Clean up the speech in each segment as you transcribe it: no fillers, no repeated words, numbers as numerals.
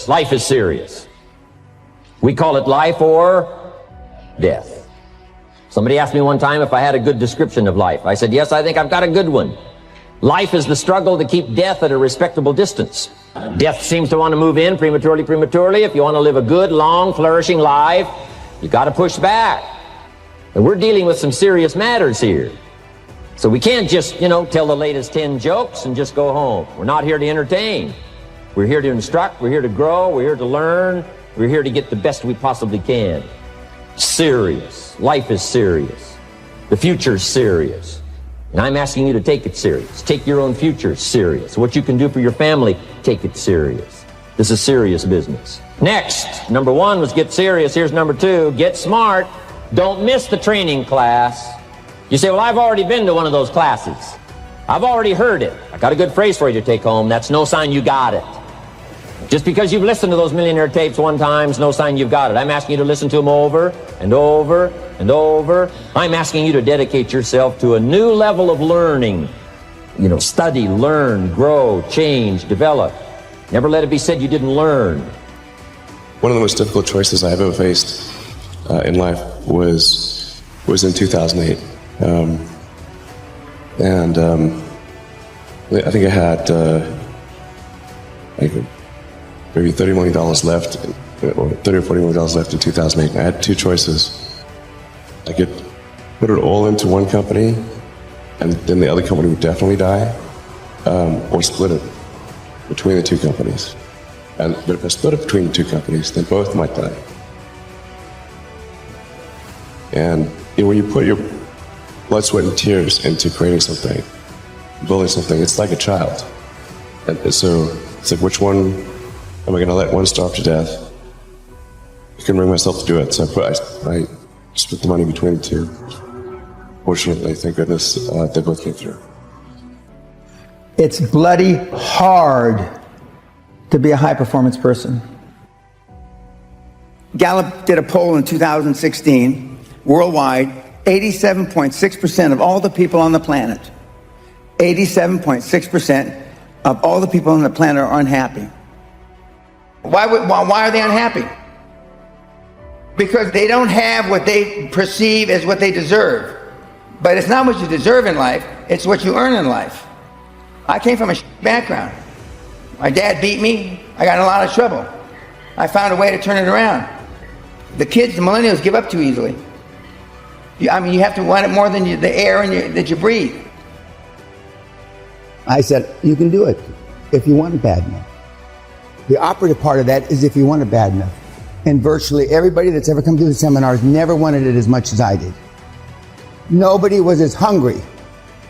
Life is serious. We call it life or death. Somebody asked me one time if I had a good description of life. I said, yes, I think I've got a good one. Life is the struggle to keep death at a respectable distance. Death seems to want to move in prematurely. If you want to live a good, long, flourishing life, you got to push back. And we're dealing with some serious matters here. So we can't just, tell the latest 10 jokes and just go home. We're not here to entertain. We're here to instruct. We're here to grow. We're here to learn. We're here to get the best we possibly can. Serious. Life is serious. The future's serious. And I'm asking you to take it serious. Take your own future serious. What you can do for your family, take it serious. This is serious business. Next, number 1 was get serious. Here's number 2, get smart. Don't miss the training class. You say, well, I've already been to one of those classes. I've already heard it. I got a good phrase for you to take home. That's no sign you got it. Just because you've listened to those millionaire tapes one time is no sign you've got it. I'm asking you to listen to them over and over and over. I'm asking you to dedicate yourself to a new level of learning. Study, learn, grow, change, develop. Never let it be said you didn't learn. One of the most difficult choices I have ever faced in life was in 2008. I think I had maybe $30 million left, or $30 or $40 million left in 2008. I had 2 choices. I could put it all into one company, and then the other company would definitely die, or split it between the 2 companies. But if I split it between the 2 companies, then both might die. And when you put your blood, sweat, and tears into creating something, building something, it's like a child. And so it's like, which one am I going to let one starve to death? I couldn't bring myself to do it, so I split the money between the 2. Fortunately, thank goodness, they both came through. It's bloody hard to be a high-performance person. Gallup did a poll in 2016, worldwide, 87.6% of all the people on the planet, 87.6% of all the people on the planet are unhappy. Why are they unhappy? Because they don't have what they perceive as what they deserve. But it's not what you deserve in life, it's what you earn in life. I came from a background. My dad beat me, I got in a lot of trouble. I found a way to turn it around. The kids, the millennials, give up too easily. You have to want it more than the air that you breathe. I said, you can do it if you want it bad enough. The operative part of that is if you want it bad enough. And virtually everybody that's ever come to the seminars never wanted it as much as I did. Nobody was as hungry.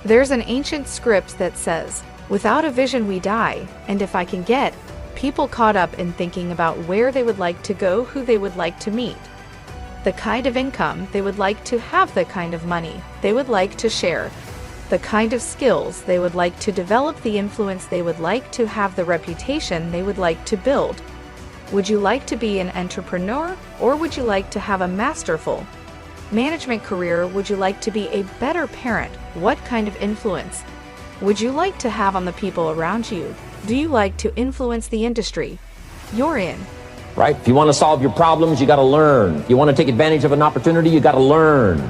There's an ancient script that says, without a vision we die, and if I can get people caught up in thinking about where they would like to go, who they would like to meet, the kind of income they would like to have, the kind of money they would like to share, the kind of skills they would like to develop, the influence they would like to have, the reputation they would like to build. Would you like to be an entrepreneur, or would you like to have a masterful management career? Would you like to be a better parent? What kind of influence would you like to have on the people around you? Do you like to influence the industry you're in? Right? If you want to solve your problems, you got to learn. If you want to take advantage of an opportunity, you got to learn.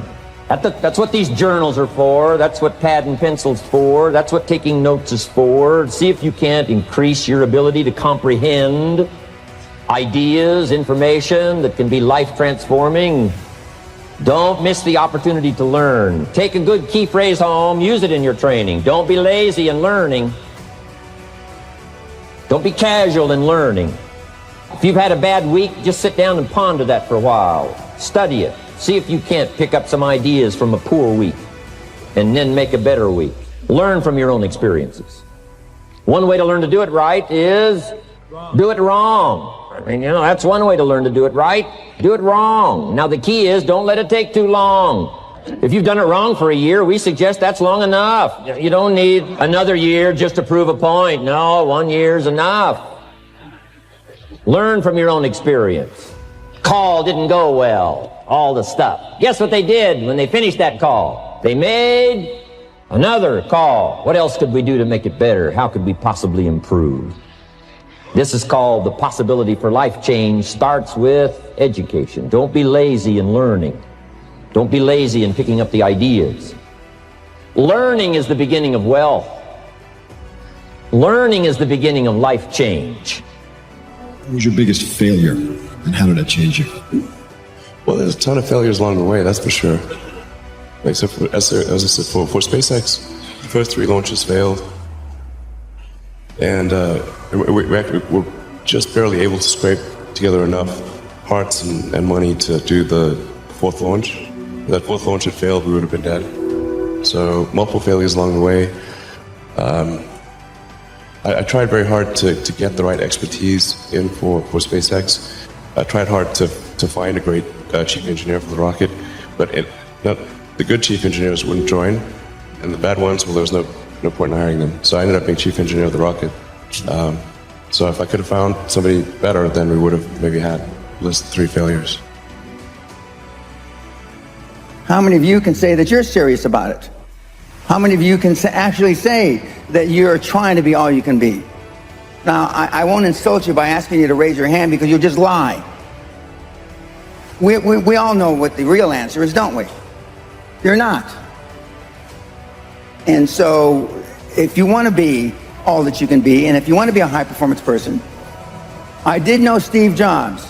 That's what these journals are for. That's what pad and pencil's for. That's what taking notes is for. See if you can't increase your ability to comprehend ideas, information that can be life-transforming. Don't miss the opportunity to learn. Take a good key phrase home, use it in your training. Don't be lazy in learning. Don't be casual in learning. If you've had a bad week, just sit down and ponder that for a while. Study it. See if you can't pick up some ideas from a poor week and then make a better week. Learn from your own experiences. One way to learn to do it right is do it wrong. I mean, that's one way to learn to do it right. Do it wrong. Now, the key is don't let it take too long. If you've done it wrong for a year, we suggest that's long enough. You don't need another year just to prove a point. No, 1 year's enough. Learn from your own experience. Call didn't go well. All the stuff. Guess what they did when they finished that call? They made another call. What else could we do to make it better? How could we possibly improve? This is called the possibility for life change starts with education. Don't be lazy in learning. Don't be lazy in picking up the ideas. Learning is the beginning of wealth. Learning is the beginning of life change. What was your biggest failure, and how did that change you? Well, there's a ton of failures along the way, that's for sure. Like, so as I said, for SpaceX, the first 3 launches failed. And we're just barely able to scrape together enough parts and money to do the 4th launch. If that 4th launch had failed, we would have been dead. So multiple failures along the way. I tried very hard to get the right expertise in for SpaceX. I tried hard to find a great chief engineer for the rocket, but the good chief engineers wouldn't join, and the bad ones, well, there was no point in hiring them. So I ended up being chief engineer of the rocket. So if I could have found somebody better, then we would have maybe had at least 3 failures. How many of you can say that you're serious about it? How many of you can actually say that you're trying to be all you can be? Now, I won't insult you by asking you to raise your hand because you'll just lie. We all know what the real answer is, don't we? You're not. And so, if you want to be all that you can be, and if you want to be a high-performance person, I did know Steve Jobs.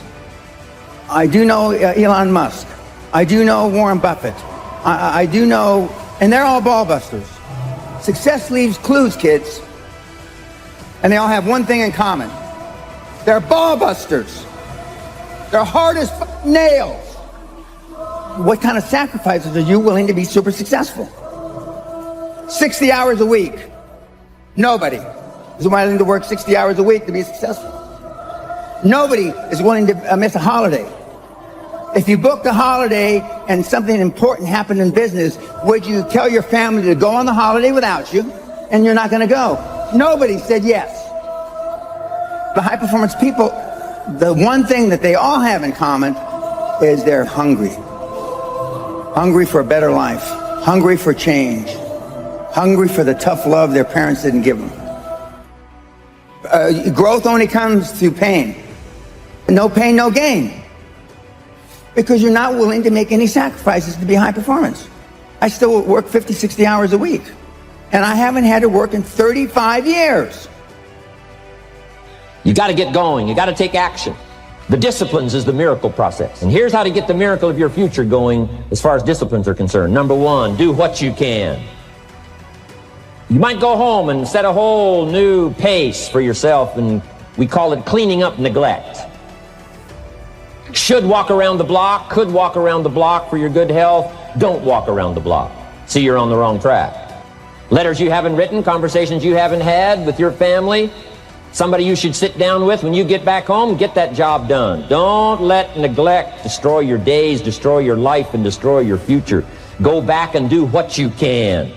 I do know Elon Musk. I do know Warren Buffett. I do know, and they're all ball busters. Success leaves clues, kids. And they all have one thing in common. They're ball busters. They're hard as nails. What kind of sacrifices are you willing to be super successful? 60 hours a week. Nobody is willing to work 60 hours a week to be successful. Nobody is willing to miss a holiday. If you booked a holiday and something important happened in business, would you tell your family to go on the holiday without you, and you're not going to go? Nobody said yes. The high-performance people, the one thing that they all have in common is they're hungry. Hungry for a better life. Hungry for change. Hungry for the tough love their parents didn't give them. Growth only comes through pain. No pain, no gain. Because you're not willing to make any sacrifices to be high performance. I still work 50, 60 hours a week. And I haven't had to work in 35 years. You got to get going. You got to take action. The disciplines is the miracle process. And here's how to get the miracle of your future going as far as disciplines are concerned. Number 1, do what you can. You might go home and set a whole new pace for yourself, and we call it cleaning up neglect. Should walk around the block, could walk around the block for your good health. Don't walk around the block. See, you're on the wrong track. Letters you haven't written, conversations you haven't had with your family, somebody you should sit down with when you get back home, get that job done. Don't let neglect destroy your days, destroy your life, and destroy your future. Go back and do what you can.